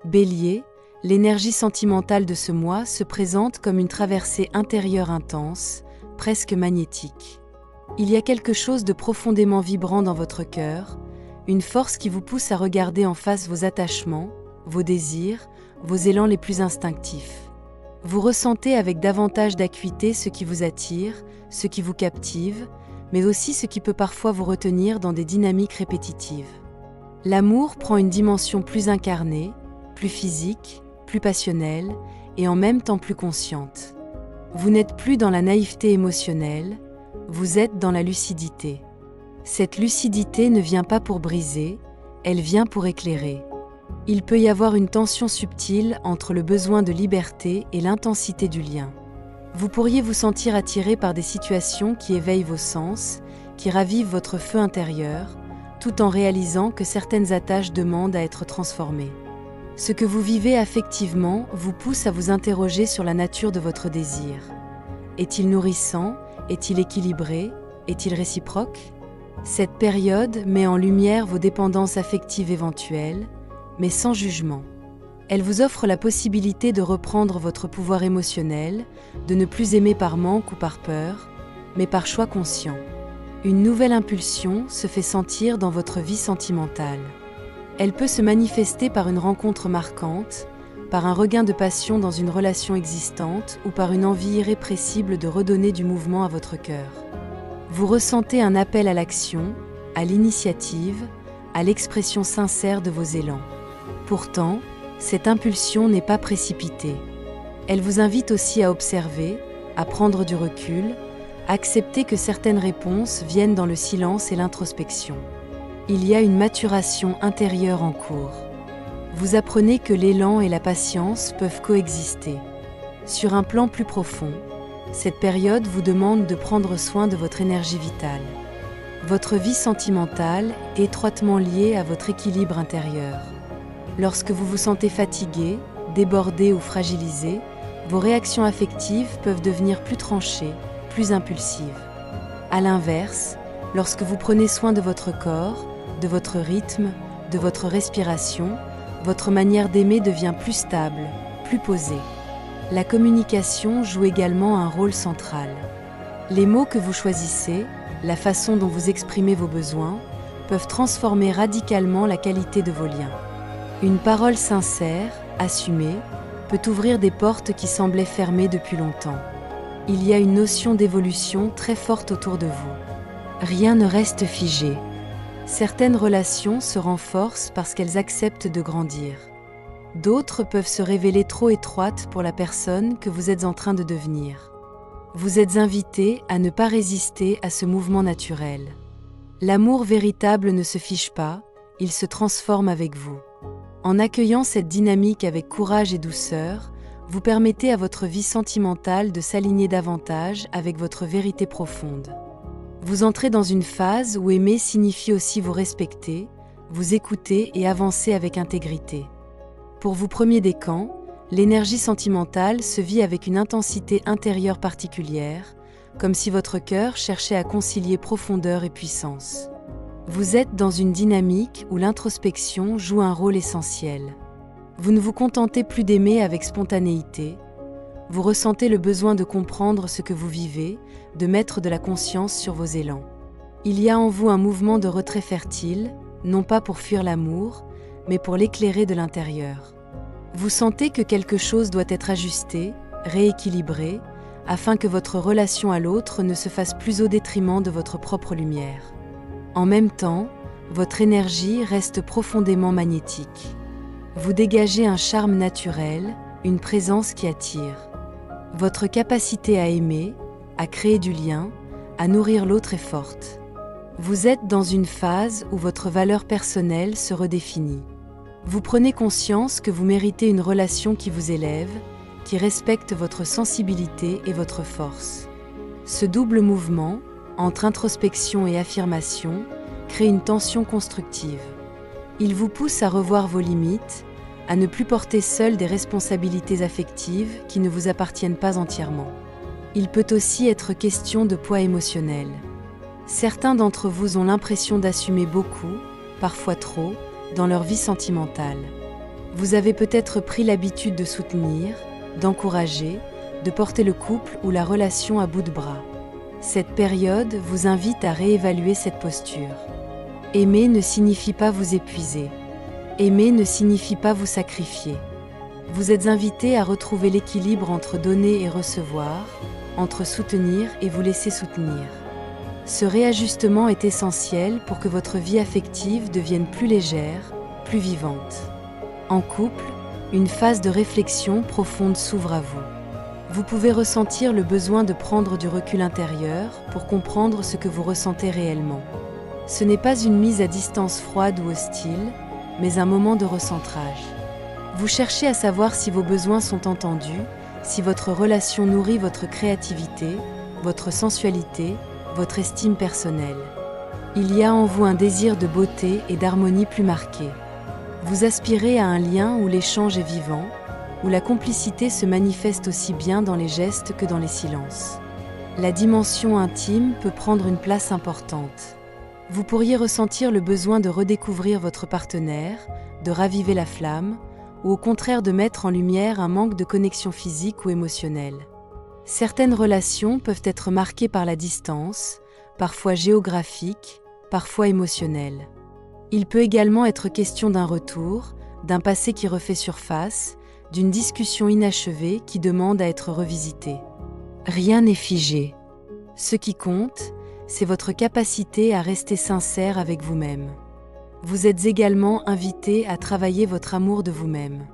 Bélier, l'énergie sentimentale de ce mois se présente comme une traversée intérieure intense, presque magnétique. Il y a quelque chose de profondément vibrant dans votre cœur, une force qui vous pousse à regarder en face vos attachements, vos désirs, vos élans les plus instinctifs. Vous ressentez avec davantage d'acuité ce qui vous attire, ce qui vous captive, mais aussi ce qui peut parfois vous retenir dans des dynamiques répétitives. L'amour prend une dimension plus incarnée, plus physique, plus passionnelle et en même temps plus consciente. Vous n'êtes plus dans la naïveté émotionnelle, vous êtes dans la lucidité. Cette lucidité ne vient pas pour briser, elle vient pour éclairer. Il peut y avoir une tension subtile entre le besoin de liberté et l'intensité du lien. Vous pourriez vous sentir attiré par des situations qui éveillent vos sens, qui ravivent votre feu intérieur, tout en réalisant que certaines attaches demandent à être transformées. Ce que vous vivez affectivement vous pousse à vous interroger sur la nature de votre désir. Est-il nourrissant? Est-il équilibré? Est-il réciproque? Cette période met en lumière vos dépendances affectives éventuelles, mais sans jugement. Elle vous offre la possibilité de reprendre votre pouvoir émotionnel, de ne plus aimer par manque ou par peur, mais par choix conscient. Une nouvelle impulsion se fait sentir dans votre vie sentimentale. Elle peut se manifester par une rencontre marquante, par un regain de passion dans une relation existante ou par une envie irrépressible de redonner du mouvement à votre cœur. Vous ressentez un appel à l'action, à l'initiative, à l'expression sincère de vos élans. Pourtant, cette impulsion n'est pas précipitée. Elle vous invite aussi à observer, à prendre du recul, à accepter que certaines réponses viennent dans le silence et l'introspection. Il y a une maturation intérieure en cours. Vous apprenez que l'élan et la patience peuvent coexister. Sur un plan plus profond, cette période vous demande de prendre soin de votre énergie vitale. Votre vie sentimentale est étroitement liée à votre équilibre intérieur. Lorsque vous vous sentez fatigué, débordé ou fragilisé, vos réactions affectives peuvent devenir plus tranchées, plus impulsives. À l'inverse, lorsque vous prenez soin de votre corps, de votre rythme, de votre respiration, votre manière d'aimer devient plus stable, plus posée. La communication joue également un rôle central. Les mots que vous choisissez, la façon dont vous exprimez vos besoins, peuvent transformer radicalement la qualité de vos liens. Une parole sincère, assumée, peut ouvrir des portes qui semblaient fermées depuis longtemps. Il y a une notion d'évolution très forte autour de vous. Rien ne reste figé. Certaines relations se renforcent parce qu'elles acceptent de grandir. D'autres peuvent se révéler trop étroites pour la personne que vous êtes en train de devenir. Vous êtes invité à ne pas résister à ce mouvement naturel. L'amour véritable ne se fige pas, il se transforme avec vous. En accueillant cette dynamique avec courage et douceur, vous permettez à votre vie sentimentale de s'aligner davantage avec votre vérité profonde. Vous entrez dans une phase où aimer signifie aussi vous respecter, vous écouter et avancer avec intégrité. Pour vous premier décan, l'énergie sentimentale se vit avec une intensité intérieure particulière, comme si votre cœur cherchait à concilier profondeur et puissance. Vous êtes dans une dynamique où l'introspection joue un rôle essentiel. Vous ne vous contentez plus d'aimer avec spontanéité, vous ressentez le besoin de comprendre ce que vous vivez, de mettre de la conscience sur vos élans. Il y a en vous un mouvement de retrait fertile, non pas pour fuir l'amour, mais pour l'éclairer de l'intérieur. Vous sentez que quelque chose doit être ajusté, rééquilibré, afin que votre relation à l'autre ne se fasse plus au détriment de votre propre lumière. En même temps, votre énergie reste profondément magnétique. Vous dégagez un charme naturel, une présence qui attire. Votre capacité à aimer, à créer du lien, à nourrir l'autre est forte. Vous êtes dans une phase où votre valeur personnelle se redéfinit. Vous prenez conscience que vous méritez une relation qui vous élève, qui respecte votre sensibilité et votre force. Ce double mouvement, entre introspection et affirmation, crée une tension constructive. Il vous pousse à revoir vos limites, à ne plus porter seul des responsabilités affectives qui ne vous appartiennent pas entièrement. Il peut aussi être question de poids émotionnel. Certains d'entre vous ont l'impression d'assumer beaucoup, parfois trop, dans leur vie sentimentale. Vous avez peut-être pris l'habitude de soutenir, d'encourager, de porter le couple ou la relation à bout de bras. Cette période vous invite à réévaluer cette posture. Aimer ne signifie pas vous épuiser. Aimer ne signifie pas vous sacrifier. Vous êtes invité à retrouver l'équilibre entre donner et recevoir, entre soutenir et vous laisser soutenir. Ce réajustement est essentiel pour que votre vie affective devienne plus légère, plus vivante. En couple, une phase de réflexion profonde s'ouvre à vous. Vous pouvez ressentir le besoin de prendre du recul intérieur pour comprendre ce que vous ressentez réellement. Ce n'est pas une mise à distance froide ou hostile, mais un moment de recentrage. Vous cherchez à savoir si vos besoins sont entendus, si votre relation nourrit votre créativité, votre sensualité, votre estime personnelle. Il y a en vous un désir de beauté et d'harmonie plus marqué. Vous aspirez à un lien où l'échange est vivant, où la complicité se manifeste aussi bien dans les gestes que dans les silences. La dimension intime peut prendre une place importante. Vous pourriez ressentir le besoin de redécouvrir votre partenaire, de raviver la flamme, ou au contraire de mettre en lumière un manque de connexion physique ou émotionnelle. Certaines relations peuvent être marquées par la distance, parfois géographique, parfois émotionnelle. Il peut également être question d'un retour, d'un passé qui refait surface, d'une discussion inachevée qui demande à être revisitée. Rien n'est figé. Ce qui compte, c'est votre capacité à rester sincère avec vous-même. Vous êtes également invité à travailler votre amour de vous-même.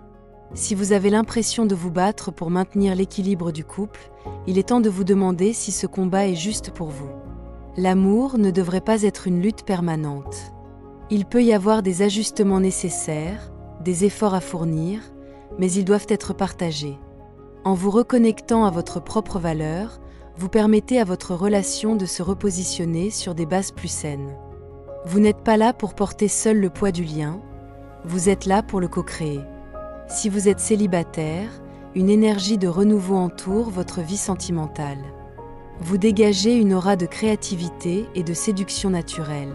Si vous avez l'impression de vous battre pour maintenir l'équilibre du couple, il est temps de vous demander si ce combat est juste pour vous. L'amour ne devrait pas être une lutte permanente. Il peut y avoir des ajustements nécessaires, des efforts à fournir, mais ils doivent être partagés. En vous reconnectant à votre propre valeur, vous permettez à votre relation de se repositionner sur des bases plus saines. Vous n'êtes pas là pour porter seul le poids du lien, vous êtes là pour le co-créer. Si vous êtes célibataire, une énergie de renouveau entoure votre vie sentimentale. Vous dégagez une aura de créativité et de séduction naturelle.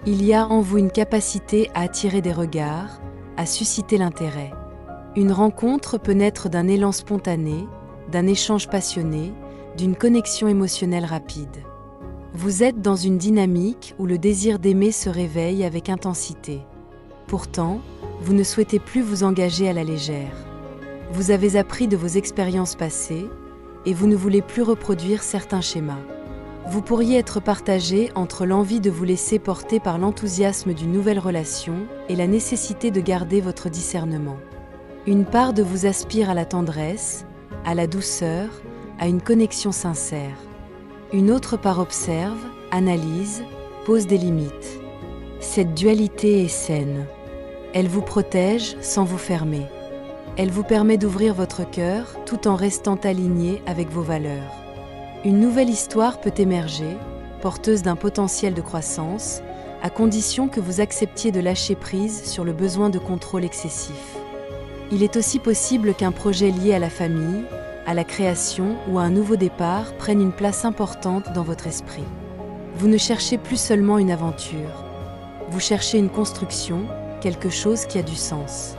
Il y a en vous une capacité à attirer des regards, à susciter l'intérêt. Une rencontre peut naître d'un élan spontané, d'un échange passionné, d'une connexion émotionnelle rapide. Vous êtes dans une dynamique où le désir d'aimer se réveille avec intensité. Pourtant, vous ne souhaitez plus vous engager à la légère. Vous avez appris de vos expériences passées et vous ne voulez plus reproduire certains schémas. Vous pourriez être partagé entre l'envie de vous laisser porter par l'enthousiasme d'une nouvelle relation et la nécessité de garder votre discernement. Une part de vous aspire à la tendresse, à la douceur, à une connexion sincère. Une autre part observe, analyse, pose des limites. Cette dualité est saine. Elle vous protège sans vous fermer. Elle vous permet d'ouvrir votre cœur tout en restant aligné avec vos valeurs. Une nouvelle histoire peut émerger, porteuse d'un potentiel de croissance, à condition que vous acceptiez de lâcher prise sur le besoin de contrôle excessif. Il est aussi possible qu'un projet lié à la famille, à la création ou à un nouveau départ prenne une place importante dans votre esprit. Vous ne cherchez plus seulement une aventure. Vous cherchez une construction, quelque chose qui a du sens.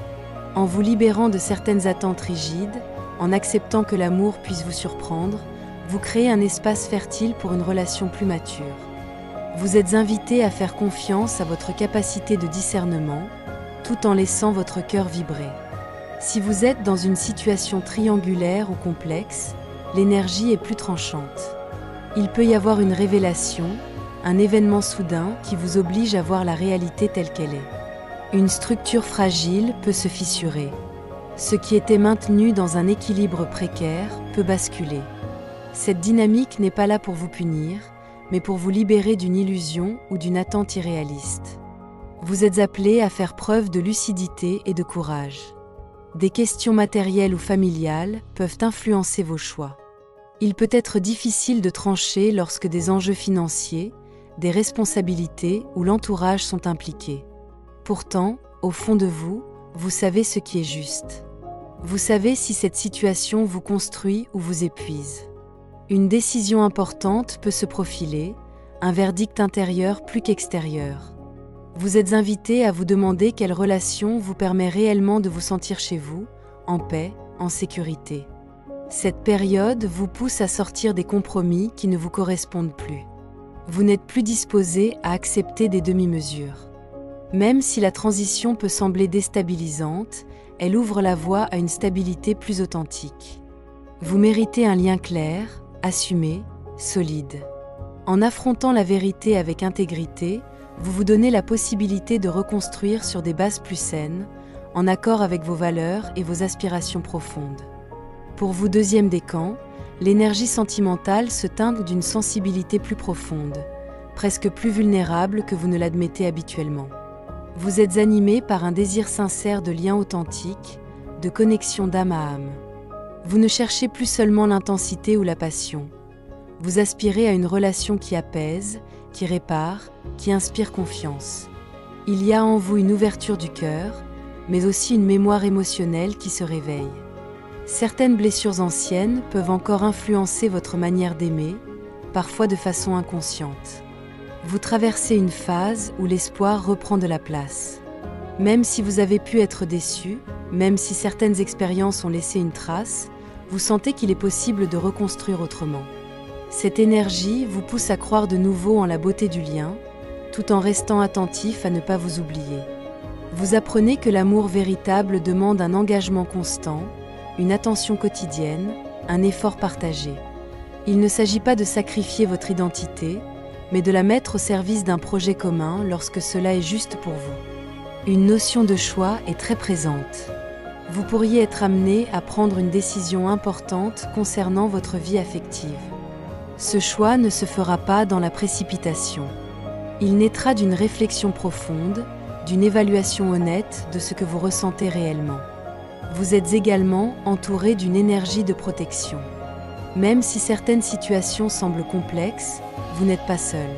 En vous libérant de certaines attentes rigides, en acceptant que l'amour puisse vous surprendre, vous créez un espace fertile pour une relation plus mature. Vous êtes invité à faire confiance à votre capacité de discernement, tout en laissant votre cœur vibrer. Si vous êtes dans une situation triangulaire ou complexe, l'énergie est plus tranchante. Il peut y avoir une révélation, un événement soudain qui vous oblige à voir la réalité telle qu'elle est. Une structure fragile peut se fissurer. Ce qui était maintenu dans un équilibre précaire peut basculer. Cette dynamique n'est pas là pour vous punir, mais pour vous libérer d'une illusion ou d'une attente irréaliste. Vous êtes appelé à faire preuve de lucidité et de courage. Des questions matérielles ou familiales peuvent influencer vos choix. Il peut être difficile de trancher lorsque des enjeux financiers, des responsabilités ou l'entourage sont impliqués. Pourtant, au fond de vous, vous savez ce qui est juste. Vous savez si cette situation vous construit ou vous épuise. Une décision importante peut se profiler, un verdict intérieur plus qu'extérieur. Vous êtes invité à vous demander quelle relation vous permet réellement de vous sentir chez vous, en paix, en sécurité. Cette période vous pousse à sortir des compromis qui ne vous correspondent plus. Vous n'êtes plus disposé à accepter des demi-mesures. Même si la transition peut sembler déstabilisante, elle ouvre la voie à une stabilité plus authentique. Vous méritez un lien clair, assumé, solide. En affrontant la vérité avec intégrité, vous vous donnez la possibilité de reconstruire sur des bases plus saines, en accord avec vos valeurs et vos aspirations profondes. Pour vous, deuxième décan, l'énergie sentimentale se teinte d'une sensibilité plus profonde, presque plus vulnérable que vous ne l'admettez habituellement. Vous êtes animé par un désir sincère de lien authentique, de connexion d'âme à âme. Vous ne cherchez plus seulement l'intensité ou la passion. Vous aspirez à une relation qui apaise, qui répare, qui inspire confiance. Il y a en vous une ouverture du cœur, mais aussi une mémoire émotionnelle qui se réveille. Certaines blessures anciennes peuvent encore influencer votre manière d'aimer, parfois de façon inconsciente. Vous traversez une phase où l'espoir reprend de la place. Même si vous avez pu être déçu, même si certaines expériences ont laissé une trace, vous sentez qu'il est possible de reconstruire autrement. Cette énergie vous pousse à croire de nouveau en la beauté du lien, tout en restant attentif à ne pas vous oublier. Vous apprenez que l'amour véritable demande un engagement constant, une attention quotidienne, un effort partagé. Il ne s'agit pas de sacrifier votre identité, mais de la mettre au service d'un projet commun lorsque cela est juste pour vous. Une notion de choix est très présente. Vous pourriez être amené à prendre une décision importante concernant votre vie affective. Ce choix ne se fera pas dans la précipitation. Il naîtra d'une réflexion profonde, d'une évaluation honnête de ce que vous ressentez réellement. Vous êtes également entouré d'une énergie de protection. Même si certaines situations semblent complexes, vous n'êtes pas seul.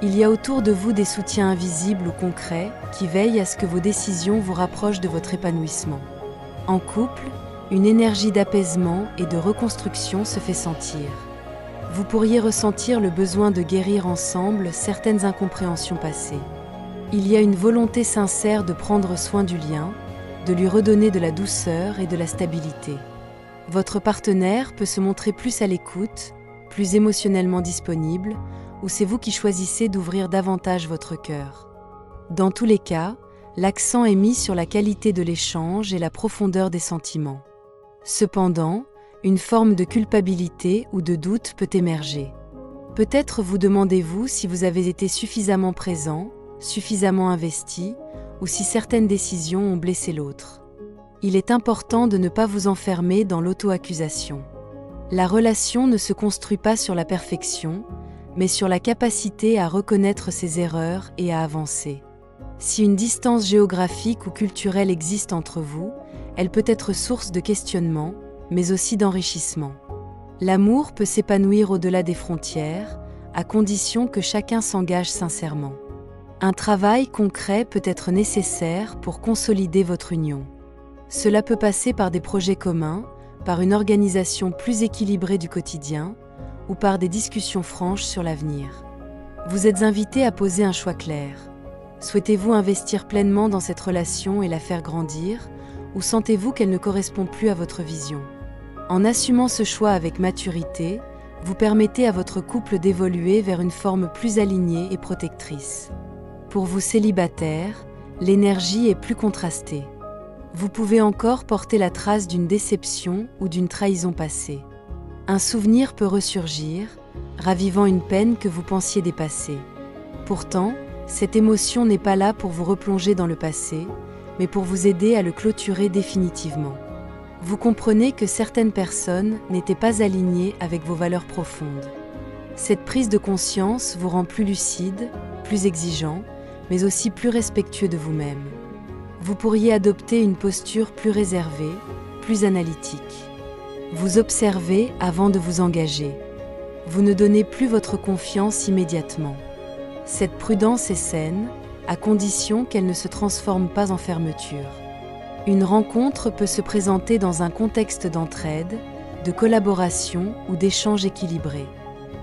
Il y a autour de vous des soutiens invisibles ou concrets qui veillent à ce que vos décisions vous rapprochent de votre épanouissement. En couple, une énergie d'apaisement et de reconstruction se fait sentir. Vous pourriez ressentir le besoin de guérir ensemble certaines incompréhensions passées. Il y a une volonté sincère de prendre soin du lien, de lui redonner de la douceur et de la stabilité. Votre partenaire peut se montrer plus à l'écoute, plus émotionnellement disponible, ou c'est vous qui choisissez d'ouvrir davantage votre cœur. Dans tous les cas, l'accent est mis sur la qualité de l'échange et la profondeur des sentiments. Cependant, une forme de culpabilité ou de doute peut émerger. Peut-être vous demandez-vous si vous avez été suffisamment présent, suffisamment investi, ou si certaines décisions ont blessé l'autre. Il est important de ne pas vous enfermer dans l'auto-accusation. La relation ne se construit pas sur la perfection, mais sur la capacité à reconnaître ses erreurs et à avancer. Si une distance géographique ou culturelle existe entre vous, elle peut être source de questionnement, mais aussi d'enrichissement. L'amour peut s'épanouir au-delà des frontières, à condition que chacun s'engage sincèrement. Un travail concret peut être nécessaire pour consolider votre union. Cela peut passer par des projets communs, par une organisation plus équilibrée du quotidien, ou par des discussions franches sur l'avenir. Vous êtes invité à poser un choix clair. Souhaitez-vous investir pleinement dans cette relation et la faire grandir, ou sentez-vous qu'elle ne correspond plus à votre vision? En assumant ce choix avec maturité, vous permettez à votre couple d'évoluer vers une forme plus alignée et protectrice. Pour vous célibataires, l'énergie est plus contrastée. Vous pouvez encore porter la trace d'une déception ou d'une trahison passée. Un souvenir peut ressurgir, ravivant une peine que vous pensiez dépasser. Pourtant, cette émotion n'est pas là pour vous replonger dans le passé, mais pour vous aider à le clôturer définitivement. Vous comprenez que certaines personnes n'étaient pas alignées avec vos valeurs profondes. Cette prise de conscience vous rend plus lucide, plus exigeant, mais aussi plus respectueux de vous-même. Vous pourriez adopter une posture plus réservée, plus analytique. Vous observez avant de vous engager. Vous ne donnez plus votre confiance immédiatement. Cette prudence est saine, à condition qu'elle ne se transforme pas en fermeture. Une rencontre peut se présenter dans un contexte d'entraide, de collaboration ou d'échange équilibré.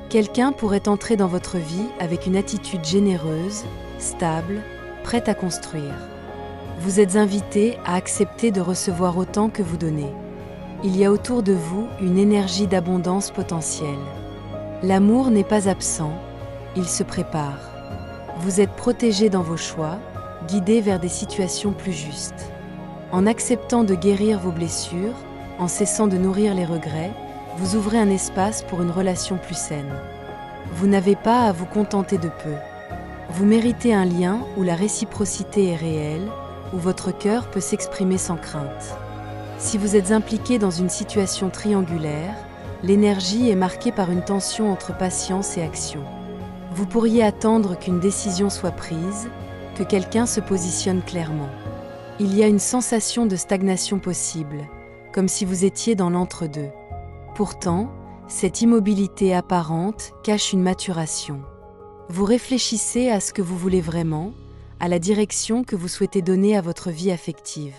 Quelqu'un pourrait entrer dans votre vie avec une attitude généreuse, stable, prête à construire. Vous êtes invité à accepter de recevoir autant que vous donnez. Il y a autour de vous une énergie d'abondance potentielle. L'amour n'est pas absent, il se prépare. Vous êtes protégé dans vos choix, guidé vers des situations plus justes. En acceptant de guérir vos blessures, en cessant de nourrir les regrets, vous ouvrez un espace pour une relation plus saine. Vous n'avez pas à vous contenter de peu. Vous méritez un lien où la réciprocité est réelle, où votre cœur peut s'exprimer sans crainte. Si vous êtes impliqué dans une situation triangulaire, l'énergie est marquée par une tension entre patience et action. Vous pourriez attendre qu'une décision soit prise, que quelqu'un se positionne clairement. Il y a une sensation de stagnation possible, comme si vous étiez dans l'entre-deux. Pourtant, cette immobilité apparente cache une maturation. Vous réfléchissez à ce que vous voulez vraiment, à la direction que vous souhaitez donner à votre vie affective.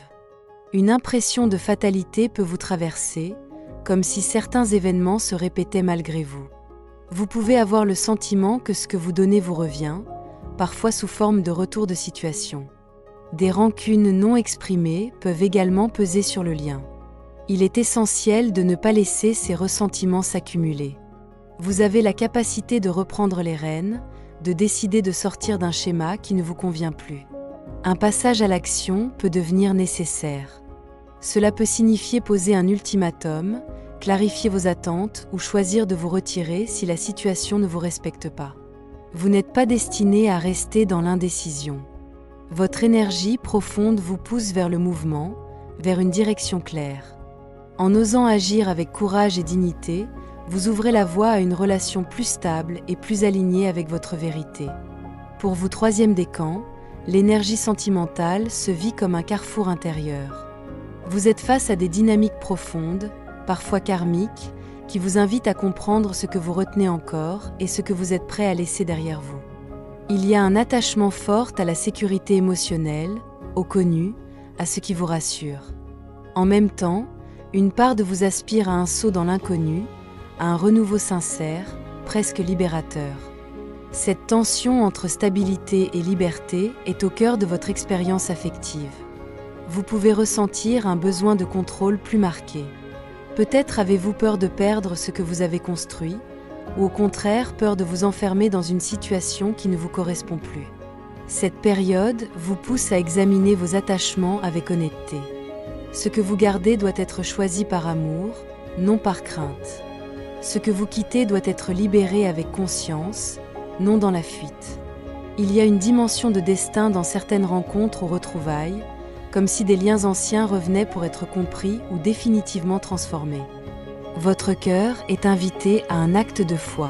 Une impression de fatalité peut vous traverser, comme si certains événements se répétaient malgré vous. Vous pouvez avoir le sentiment que ce que vous donnez vous revient, parfois sous forme de retour de situation. Des rancunes non exprimées peuvent également peser sur le lien. Il est essentiel de ne pas laisser ces ressentiments s'accumuler. Vous avez la capacité de reprendre les rênes, de décider de sortir d'un schéma qui ne vous convient plus. Un passage à l'action peut devenir nécessaire. Cela peut signifier poser un ultimatum, clarifier vos attentes ou choisir de vous retirer si la situation ne vous respecte pas. Vous n'êtes pas destiné à rester dans l'indécision. Votre énergie profonde vous pousse vers le mouvement, vers une direction claire. En osant agir avec courage et dignité, vous ouvrez la voie à une relation plus stable et plus alignée avec votre vérité. Pour vous, troisième décan, l'énergie sentimentale se vit comme un carrefour intérieur. Vous êtes face à des dynamiques profondes, parfois karmiques, qui vous invitent à comprendre ce que vous retenez encore et ce que vous êtes prêt à laisser derrière vous. Il y a un attachement fort à la sécurité émotionnelle, au connu, à ce qui vous rassure. En même temps, une part de vous aspire à un saut dans l'inconnu, à un renouveau sincère, presque libérateur. Cette tension entre stabilité et liberté est au cœur de votre expérience affective. Vous pouvez ressentir un besoin de contrôle plus marqué. Peut-être avez-vous peur de perdre ce que vous avez construit, ou au contraire peur de vous enfermer dans une situation qui ne vous correspond plus. Cette période vous pousse à examiner vos attachements avec honnêteté. Ce que vous gardez doit être choisi par amour, non par crainte. Ce que vous quittez doit être libéré avec conscience, non dans la fuite. Il y a une dimension de destin dans certaines rencontres ou retrouvailles, comme si des liens anciens revenaient pour être compris ou définitivement transformés. Votre cœur est invité à un acte de foi.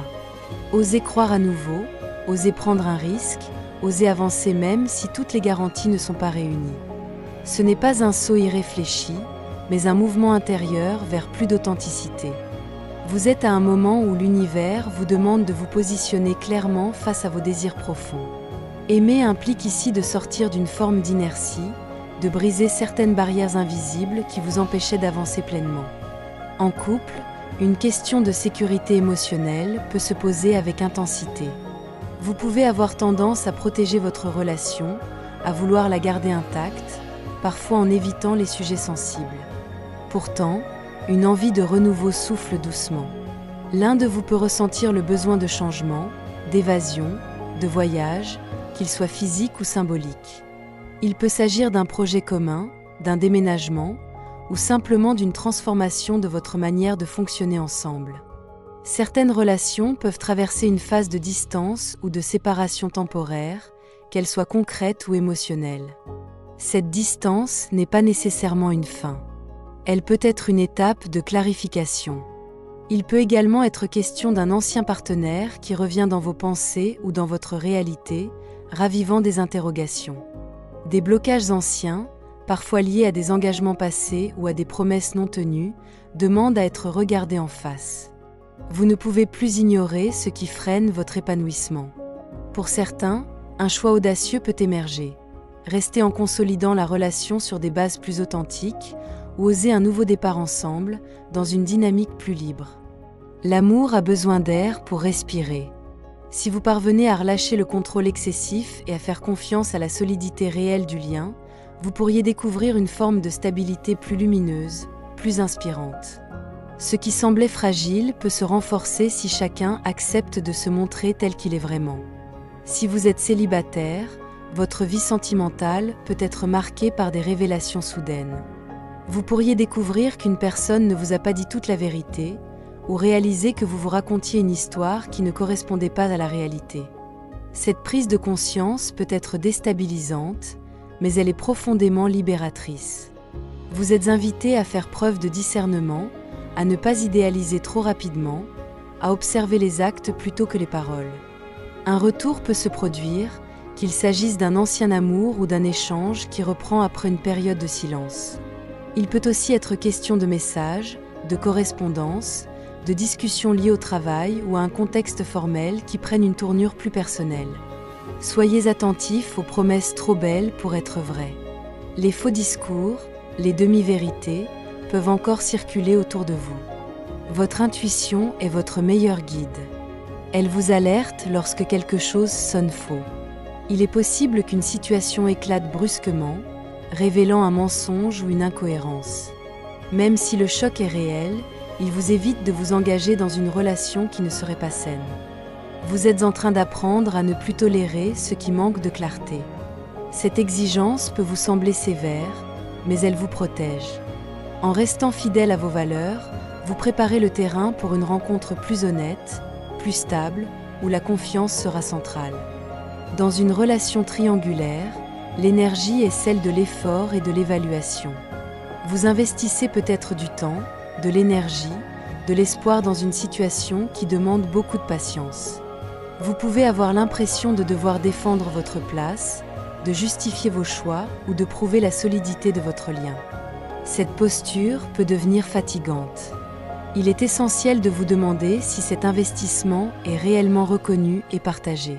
Osez croire à nouveau, osez prendre un risque, osez avancer même si toutes les garanties ne sont pas réunies. Ce n'est pas un saut irréfléchi, mais un mouvement intérieur vers plus d'authenticité. Vous êtes à un moment où l'univers vous demande de vous positionner clairement face à vos désirs profonds. Aimer implique ici de sortir d'une forme d'inertie, de briser certaines barrières invisibles qui vous empêchaient d'avancer pleinement. En couple, une question de sécurité émotionnelle peut se poser avec intensité. Vous pouvez avoir tendance à protéger votre relation, à vouloir la garder intacte, parfois en évitant les sujets sensibles. Pourtant, une envie de renouveau souffle doucement. L'un de vous peut ressentir le besoin de changement, d'évasion, de voyage, qu'il soit physique ou symbolique. Il peut s'agir d'un projet commun, d'un déménagement, ou simplement d'une transformation de votre manière de fonctionner ensemble. Certaines relations peuvent traverser une phase de distance ou de séparation temporaire, qu'elle soit concrète ou émotionnelle. Cette distance n'est pas nécessairement une fin. Elle peut être une étape de clarification. Il peut également être question d'un ancien partenaire qui revient dans vos pensées ou dans votre réalité, ravivant des interrogations. Des blocages anciens, parfois liés à des engagements passés ou à des promesses non tenues, demandent à être regardés en face. Vous ne pouvez plus ignorer ce qui freine votre épanouissement. Pour certains, un choix audacieux peut émerger. Rester en consolidant la relation sur des bases plus authentiques ou oser un nouveau départ ensemble, dans une dynamique plus libre. L'amour a besoin d'air pour respirer. Si vous parvenez à relâcher le contrôle excessif et à faire confiance à la solidité réelle du lien, vous pourriez découvrir une forme de stabilité plus lumineuse, plus inspirante. Ce qui semblait fragile peut se renforcer si chacun accepte de se montrer tel qu'il est vraiment. Si vous êtes célibataire, votre vie sentimentale peut être marquée par des révélations soudaines. Vous pourriez découvrir qu'une personne ne vous a pas dit toute la vérité, ou réaliser que vous vous racontiez une histoire qui ne correspondait pas à la réalité. Cette prise de conscience peut être déstabilisante, mais elle est profondément libératrice. Vous êtes invité à faire preuve de discernement, à ne pas idéaliser trop rapidement, à observer les actes plutôt que les paroles. Un retour peut se produire, qu'il s'agisse d'un ancien amour ou d'un échange qui reprend après une période de silence. Il peut aussi être question de messages, de correspondances, de discussions liées au travail ou à un contexte formel qui prennent une tournure plus personnelle. Soyez attentifs aux promesses trop belles pour être vraies. Les faux discours, les demi-vérités, peuvent encore circuler autour de vous. Votre intuition est votre meilleur guide. Elle vous alerte lorsque quelque chose sonne faux. Il est possible qu'une situation éclate brusquement, révélant un mensonge ou une incohérence. Même si le choc est réel, il vous évite de vous engager dans une relation qui ne serait pas saine. Vous êtes en train d'apprendre à ne plus tolérer ce qui manque de clarté. Cette exigence peut vous sembler sévère, mais elle vous protège. En restant fidèle à vos valeurs, vous préparez le terrain pour une rencontre plus honnête, plus stable, où la confiance sera centrale. Dans une relation triangulaire, l'énergie est celle de l'effort et de l'évaluation. Vous investissez peut-être du temps, de l'énergie, de l'espoir dans une situation qui demande beaucoup de patience. Vous pouvez avoir l'impression de devoir défendre votre place, de justifier vos choix ou de prouver la solidité de votre lien. Cette posture peut devenir fatigante. Il est essentiel de vous demander si cet investissement est réellement reconnu et partagé.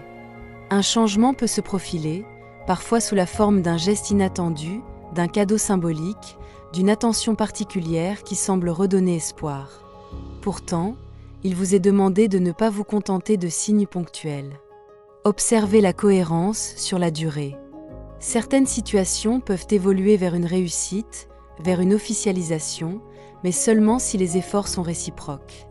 Un changement peut se profiler, parfois sous la forme d'un geste inattendu, d'un cadeau symbolique, d'une attention particulière qui semble redonner espoir. Pourtant, il vous est demandé de ne pas vous contenter de signes ponctuels. Observez la cohérence sur la durée. Certaines situations peuvent évoluer vers une réussite, vers une officialisation, mais seulement si les efforts sont réciproques.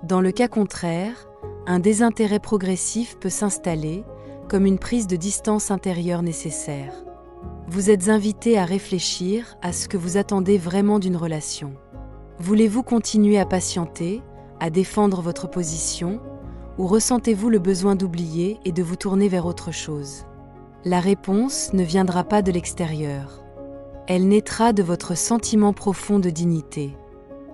Dans le cas contraire, un désintérêt progressif peut s'installer, comme une prise de distance intérieure nécessaire. Vous êtes invité à réfléchir à ce que vous attendez vraiment d'une relation. Voulez-vous continuer à patienter, à défendre votre position, ou ressentez-vous le besoin d'oublier et de vous tourner vers autre chose? La réponse ne viendra pas de l'extérieur. Elle naîtra de votre sentiment profond de dignité.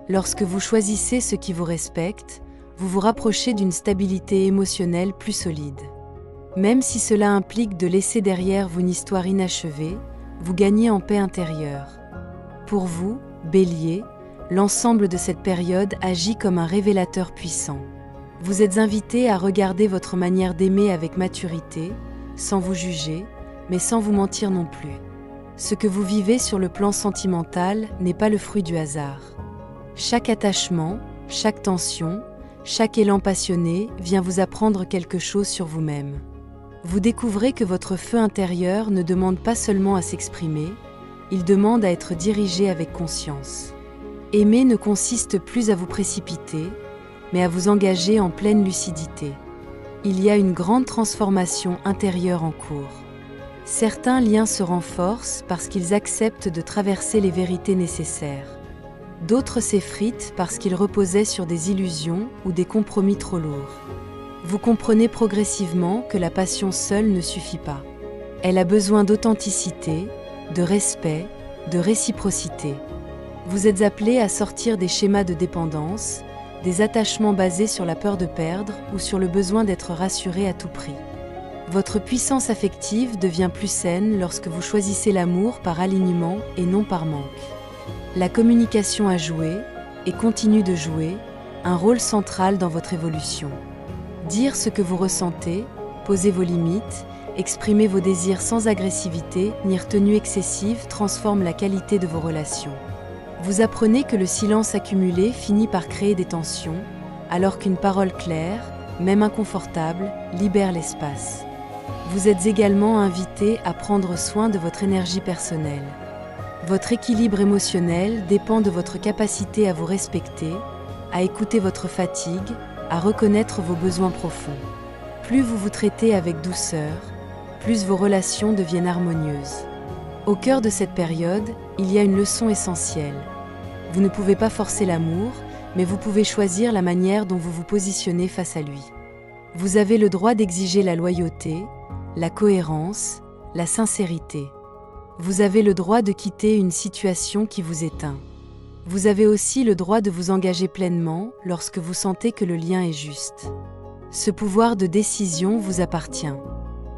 Lorsque vous choisissez ce qui vous respecte, vous vous rapprochez d'une stabilité émotionnelle plus solide. Même si cela implique de laisser derrière vous une histoire inachevée, vous gagnez en paix intérieure. Pour vous, Bélier, l'ensemble de cette période agit comme un révélateur puissant. Vous êtes invité à regarder votre manière d'aimer avec maturité, sans vous juger, mais sans vous mentir non plus. Ce que vous vivez sur le plan sentimental n'est pas le fruit du hasard. Chaque attachement, chaque tension, chaque élan passionné vient vous apprendre quelque chose sur vous-même. Vous découvrez que votre feu intérieur ne demande pas seulement à s'exprimer, il demande à être dirigé avec conscience. Aimer ne consiste plus à vous précipiter, mais à vous engager en pleine lucidité. Il y a une grande transformation intérieure en cours. Certains liens se renforcent parce qu'ils acceptent de traverser les vérités nécessaires. D'autres s'effritent parce qu'ils reposaient sur des illusions ou des compromis trop lourds. Vous comprenez progressivement que la passion seule ne suffit pas. Elle a besoin d'authenticité, de respect, de réciprocité. Vous êtes appelés à sortir des schémas de dépendance, des attachements basés sur la peur de perdre ou sur le besoin d'être rassuré à tout prix. Votre puissance affective devient plus saine lorsque vous choisissez l'amour par alignement et non par manque. La communication a joué, et continue de jouer, un rôle central dans votre évolution. Dire ce que vous ressentez, poser vos limites, exprimer vos désirs sans agressivité ni retenue excessive transforme la qualité de vos relations. Vous apprenez que le silence accumulé finit par créer des tensions, alors qu'une parole claire, même inconfortable, libère l'espace. Vous êtes également invité à prendre soin de votre énergie personnelle. Votre équilibre émotionnel dépend de votre capacité à vous respecter, à écouter votre fatigue, à reconnaître vos besoins profonds. Plus vous vous traitez avec douceur, plus vos relations deviennent harmonieuses. Au cœur de cette période, il y a une leçon essentielle. Vous ne pouvez pas forcer l'amour, mais vous pouvez choisir la manière dont vous vous positionnez face à lui. Vous avez le droit d'exiger la loyauté, la cohérence, la sincérité. Vous avez le droit de quitter une situation qui vous éteint. Vous avez aussi le droit de vous engager pleinement lorsque vous sentez que le lien est juste. Ce pouvoir de décision vous appartient.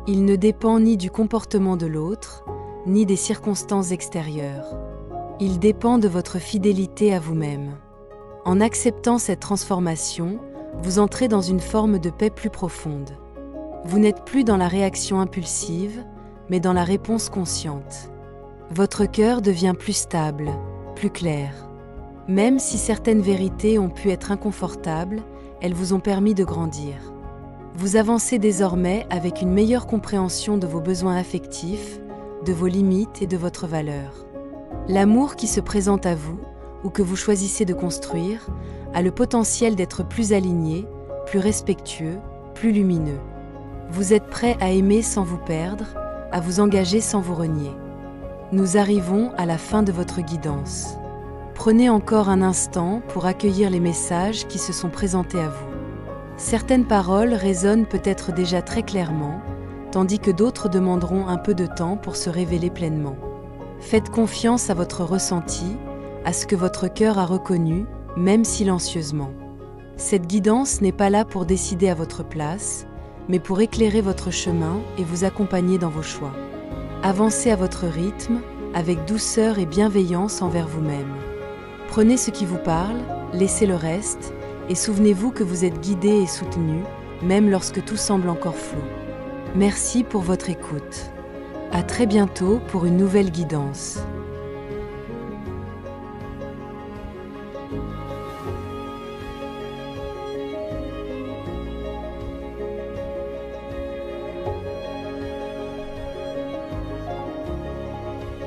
Il ne dépend ni du comportement de l'autre, ni des circonstances extérieures. Il dépend de votre fidélité à vous-même. En acceptant cette transformation, vous entrez dans une forme de paix plus profonde. Vous n'êtes plus dans la réaction impulsive, mais dans la réponse consciente. Votre cœur devient plus stable, plus clair. Même si certaines vérités ont pu être inconfortables, elles vous ont permis de grandir. Vous avancez désormais avec une meilleure compréhension de vos besoins affectifs, de vos limites et de votre valeur. L'amour qui se présente à vous, ou que vous choisissez de construire, a le potentiel d'être plus aligné, plus respectueux, plus lumineux. Vous êtes prêt à aimer sans vous perdre, à vous engager sans vous renier. Nous arrivons à la fin de votre guidance. Prenez encore un instant pour accueillir les messages qui se sont présentés à vous. Certaines paroles résonnent peut-être déjà très clairement, tandis que d'autres demanderont un peu de temps pour se révéler pleinement. Faites confiance à votre ressenti, à ce que votre cœur a reconnu, même silencieusement. Cette guidance n'est pas là pour décider à votre place, mais pour éclairer votre chemin et vous accompagner dans vos choix. Avancez à votre rythme, avec douceur et bienveillance envers vous-même. Prenez ce qui vous parle, laissez le reste, et souvenez-vous que vous êtes guidé et soutenu, même lorsque tout semble encore flou. Merci pour votre écoute. À très bientôt pour une nouvelle guidance.